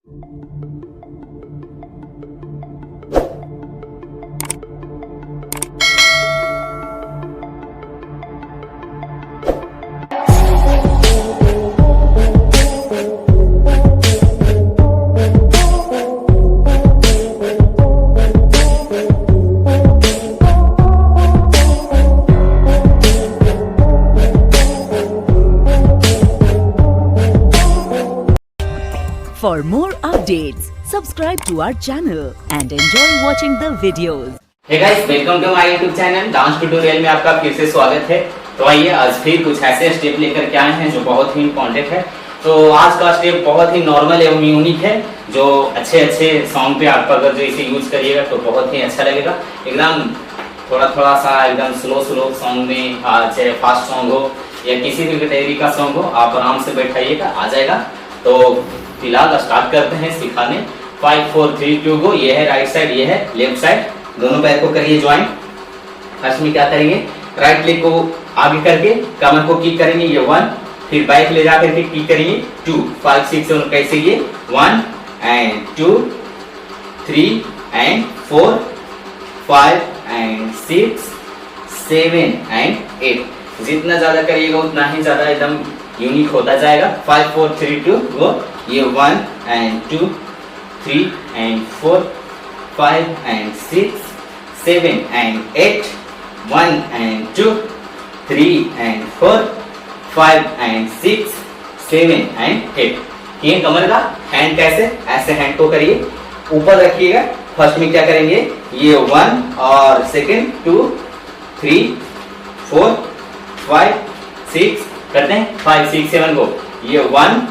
For more updates, subscribe to our channel and enjoy watching the videos. Hey guys, welcome to my YouTube channel. Dance tutorial में आपका फिर से स्वागत है। तो आइए आज फिर कुछ ऐसे स्टेप लेकर के आए हैं जो बहुत ही इम्पोर्टेंट है। तो आज का स्टेप बहुत ही नॉर्मल एवं यूनिक है, जो अच्छे सॉन्ग पे आप अगर जो इसे यूज करिएगा तो बहुत ही अच्छा लगेगा। एकदम थोड़ा सा एकदम स्लो सॉन्ग में, चाहे फास्ट सॉन्ग हो या किसी भी कैटेगरी का सॉन्ग हो, आप आराम से बैठाइएगा, आ जाएगा। तो फिलहाल स्टार्ट करते हैं सिखाने। 5 4 3 2 गो। ये है राइट साइड, ये है लेफ्ट साइड। दोनों पैर को करिए ज्वाइन। फर्स्ट में क्या करेंगे, राइट लेग को आगे करके कमर को किक करेंगे, ये 1। फिर बैक ले जा करके किक करेंगे 2 5 6 7। कैसे, ये 1 एंड 2 3 एंड 4 5 एंड 6 7 एंड 8। जितना ज्यादा करिएगा उतना ही ज्यादा एकदम यूनिक होता जाएगा। 5 4 3 2 गो। ये 1 and 2 3 and 4 5 and 6 7 and 8 1 and 2 3 and 4 5 and 6 7 and 8। ये कमर का हैंड कैसे, ऐसे हैंड को करिए, ऊपर रखिएगा। फर्स्ट में क्या करेंगे, ये 1 और सेकंड 2 3 4 5 6 करते हैं 5 6 7 को। ये 1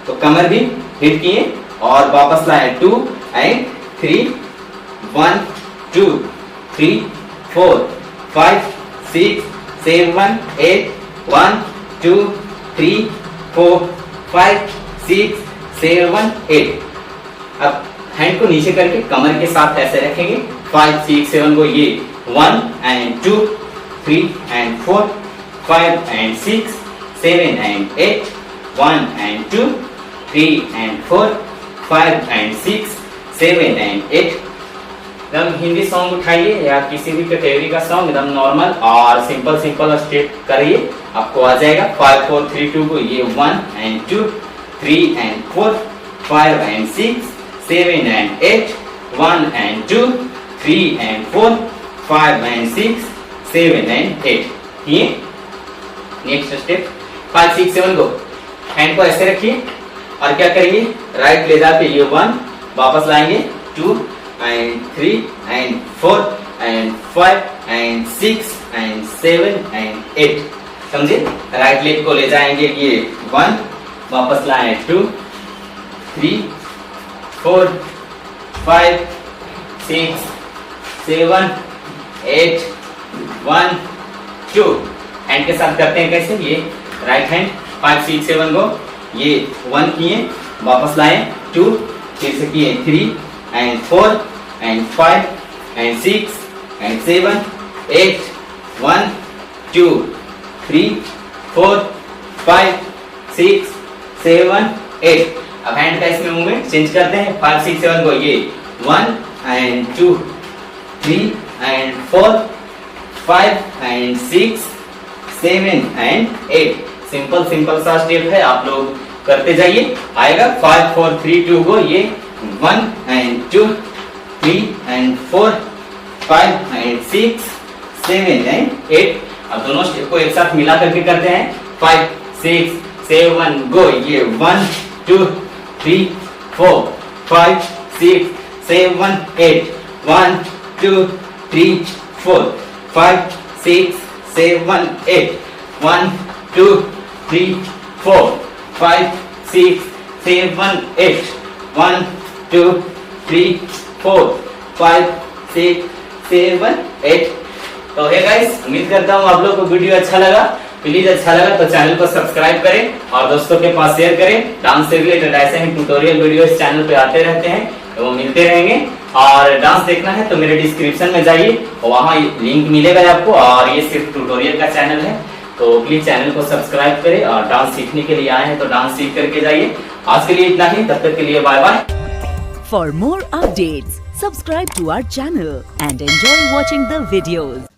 तो कमर भी हिट किए और वापस लाए 2 एंड 3 1 2 3 4 5 6 7 8 1 2 3 4 5 6 7 8। अब हैंड को नीचे करके कमर के साथ ऐसे रखेंगे। 5 6 7 को। ये 1 and 2 3 and 4 5 and 6 7 and 8 1 and 2 3 and 4 5 and 6 7 and 8। एकदम हिंदी सॉन्ग उठाइए या किसी भी कैटेगरी का सॉन्ग, एकदम नॉर्मल और सिंपल स्टेप करिए, आपको आ जाएगा। 5 4 3 2 को। ये 1 and 2 3 and 4 5 and 6 7 and 8 1 and 2 3 and 4 5 and 6 7 and 8। ये नेक्स्ट स्टेप 5 6 7 को। हैंड को ऐसे रखिए और क्या करेंगे, राइट ले जाके ये 1 वापस लाएंगे 2 and 3 and 4 and 5 and 6 and 7 and 8। समझे, राइट लेग को ले जाएंगे, ये 1 वापस लाएं 2 3 4 5 6 7 8 1 2। हैंड के साथ करते हैं कैसे, ये राइट हैंड 5 6 7 को। ये 1 किए, वापस लाए 2, फिर से किए 3 एंड 4 एंड 5 एंड 6 एंड 7 8 1 2 3 4 5 6 7 8। अब हैंड का इसमें मूवमेंट चेंज करते हैं। 5 6 7 को। ये 1 and 2 3 and 4 5 and 6 7 and 8। Simple सा स्टेप है, आप लोग करते जाइए, आएगा। 5 4 3 2 को। ये 1 एंड 2 3 एंड 4 5 एंड 6 7 एंड 8। अब दोनों स्टेप को एक साथ मिला करके करते हैं। 5 6 7 गो। ये 1 2 3 4 5 6 7 8 1 2 3 4 5 6 7 8 1 2 3 4 5 6 7 8 1 2 3 4 5 6 7 8। तो है गाइस, उम्मीद करता हूँ आप लोग को वीडियो अच्छा लगा। प्लीज अच्छा लगा तो चैनल को सब्सक्राइब करें और दोस्तों के पास शेयर करें। डांस से रिलेटेड ऐसे ही ट्यूटोरियल वीडियो इस चैनल पे आते रहते हैं, तो वो मिलते रहेंगे। और डांस देखना है तो मेरे डिस्क्रिप्शन में जाइए, वहाँ लिंक मिलेगा आपको। और ये सिर्फ ट्यूटोरियल का चैनल है, तो प्लीज चैनल को सब्सक्राइब करें। और डांस सीखने के लिए आए हैं तो डांस सीख करके जाइए। आज के लिए इतना ही, तब तक के लिए bye bye. For more updates, subscribe to our channel and enjoy watching the videos.